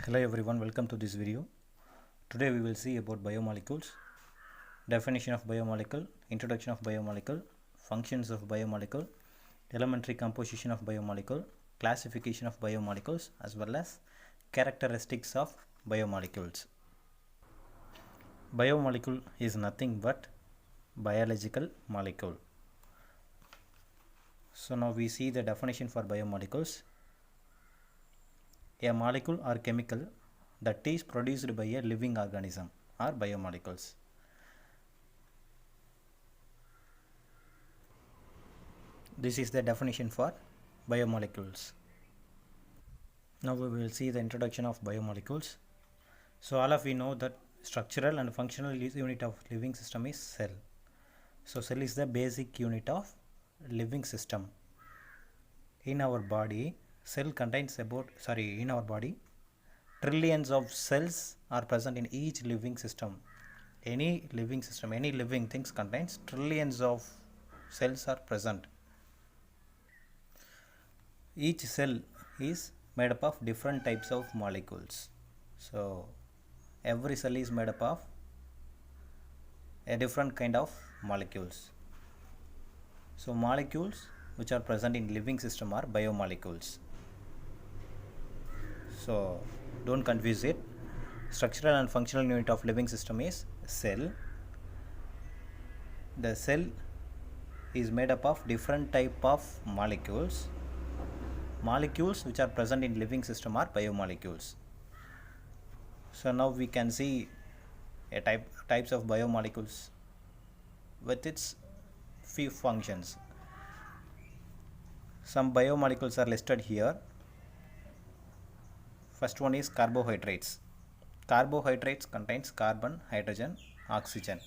Hello everyone, welcome to this video. Today we will see about biomolecules, definition of biomolecule, introduction of biomolecule, functions of biomolecule, elementary composition of biomolecule, classification of biomolecules as well as characteristics of biomolecules. Biomolecule is nothing but biological molecule. So now we see the definition for biomolecules. A molecule or chemical that is produced by a living organism are biomolecules. This is the definition for biomolecules. Now we will see the introduction of biomolecules. So all of you know that structural and functional unit of living system is cell. So cell is the basic unit of living system. In our body, cell contains in our body, trillions of cells are present in each living system. Any living system, any living things contains trillions of cells are present. Each cell is made up of different types of molecules. So every cell is made up of a different kind of molecules. So molecules which are present in living system are biomolecules. So don't confuse it. Structural and functional unit of living system is cell. The cell is made up of different type of molecules. Molecules which are present in living system are biomolecules. So now we can see a types of biomolecules with its few functions. Some biomolecules are listed here. First one is carbohydrates. Carbohydrates contains carbon, hydrogen, oxygen.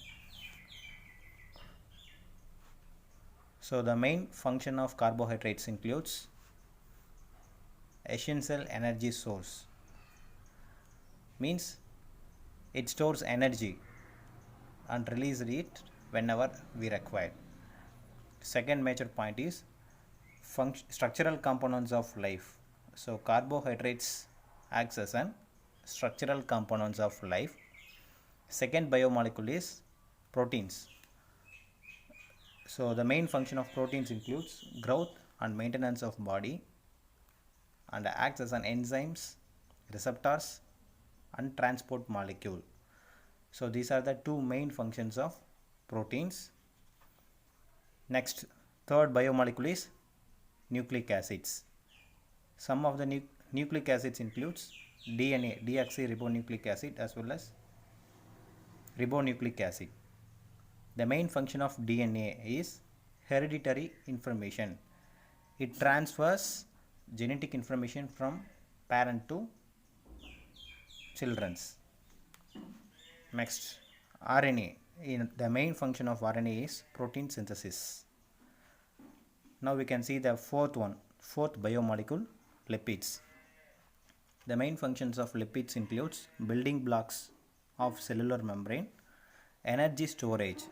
So the main function of carbohydrates includes essential energy source. Means it stores energy and releases it whenever we require. Second major point is structural components of life. So carbohydrates acts as an structural components of life. Second biomolecule is proteins. So the main function of proteins includes growth and maintenance of body and acts as an enzymes, receptors and transport molecule. So these are the two main functions of proteins. Next, third biomolecule is nucleic acids. Some of the nucleic acids includes DNA, deoxyribonucleic acid as well as ribonucleic acid. The main function of DNA is hereditary information. It transfers genetic information from parent to children's. Next, RNA. The main function of RNA is protein synthesis. Now we can see the fourth biomolecule, lipids. The main functions of lipids includes building blocks of cellular membrane, energy storage,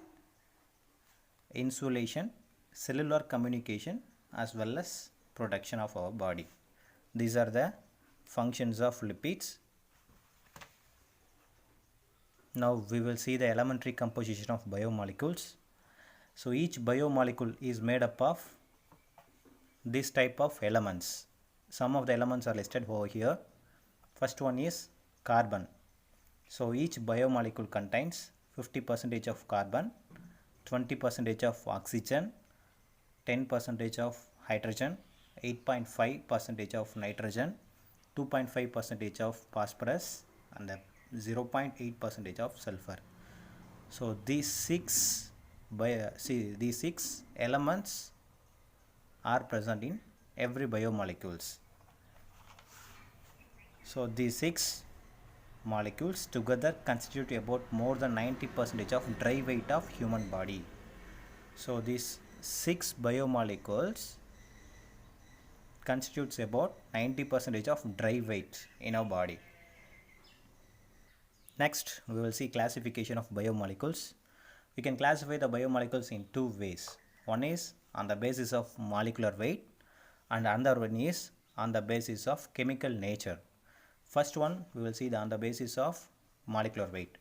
insulation, cellular communication as well as protection of our body. These are the functions of lipids. Now we will see the elementary composition of biomolecules. So each biomolecule is made up of this type of elements. Some of the elements are listed over here. First one is carbon. So each biomolecule contains 50% of carbon, 20% of oxygen, 10% of hydrogen, 8.5% of nitrogen, 2.5% of phosphorus and 0.8% of sulfur. So these six elements are present in every biomolecules. So these six molecules together constitute about more than 90% of dry weight of human body. So these six biomolecules constitutes about 90% of dry weight in our body. Next, we will see classification of biomolecules. We can classify the biomolecules in two ways. One is on the basis of molecular weight and another one is on the basis of chemical nature. First one, we will see on the basis of molecular weight.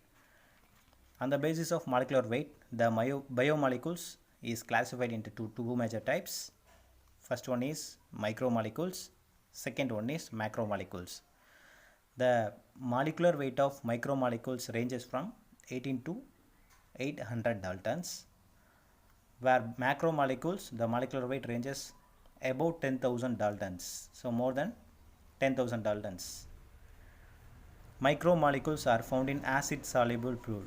On the basis of molecular weight, the biomolecules is classified into two major types. First one is micromolecules, second one is macromolecules. The molecular weight of micromolecules ranges from 18 to 800 daltons, where macromolecules, the molecular weight ranges about 10,000 daltons, so more than 10,000 daltons. Micromolecules are found in acid soluble pool,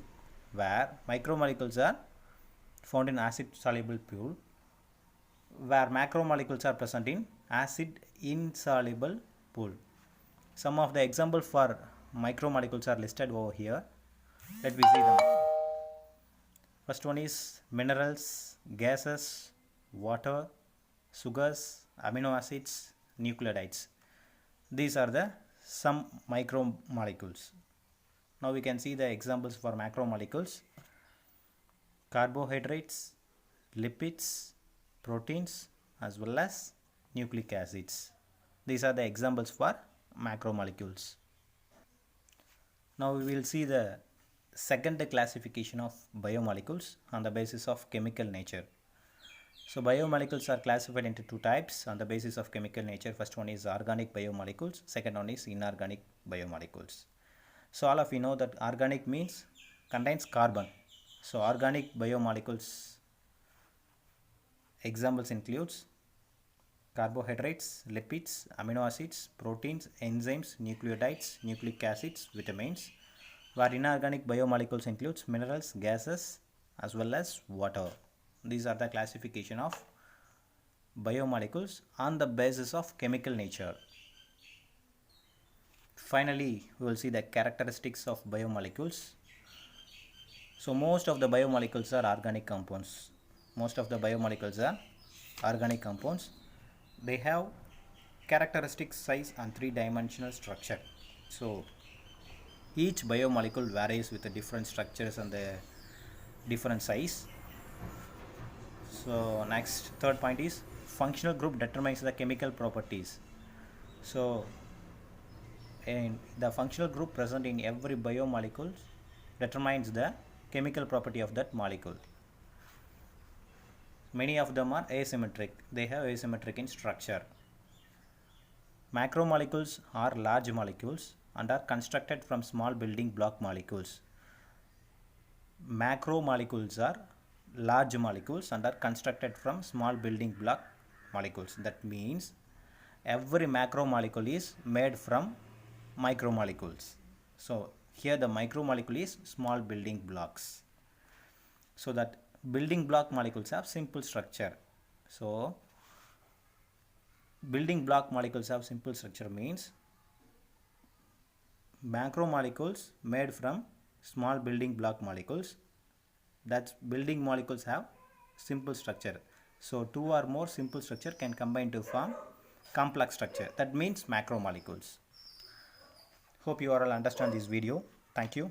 where macromolecules are found in acid soluble pool, where macromolecules are present in acid insoluble pool. Some of the examples for micromolecules are listed over here. Let me see them. First one is minerals, gases, water, sugars, amino acids, nucleotides. These are the some micromolecules. Now we can see the examples for macromolecules: carbohydrates, lipids, proteins, as well as nucleic acids. These are the examples for macromolecules. Now we will see the second classification of biomolecules on the basis of chemical nature. So biomolecules are classified into two types on the basis of chemical nature. First one is organic biomolecules, second one is inorganic biomolecules. So all of you know that organic means contains carbon. So organic biomolecules examples includes carbohydrates, lipids, amino acids, proteins, enzymes, nucleotides, nucleic acids, vitamins, where inorganic biomolecules includes minerals, gases, as well as water. These are the classification of biomolecules on the basis of chemical nature. Finally, we will see the characteristics of biomolecules. So most of the biomolecules are organic compounds. They have characteristic size and three-dimensional structure. So each biomolecule varies with the different structures and the different size. So next, third point is functional group determines the chemical properties. So in the functional group present in every biomolecule determines the chemical property of that molecule. Many of them are asymmetric. They have asymmetric in structure. Macromolecules are large molecules and are constructed from small building block molecules. Macromolecules are large molecules and are constructed from small building block molecules. That means every macromolecule is made from micromolecules. So here the micromolecule is small building blocks. So that building block molecules have simple structure. So building block molecules have simple structure means macromolecules made from small building block molecules. That building molecules have simple structure. So two or more simple structure can combine to form complex structure. That means macromolecules. Hope you all understand this video. Thank you.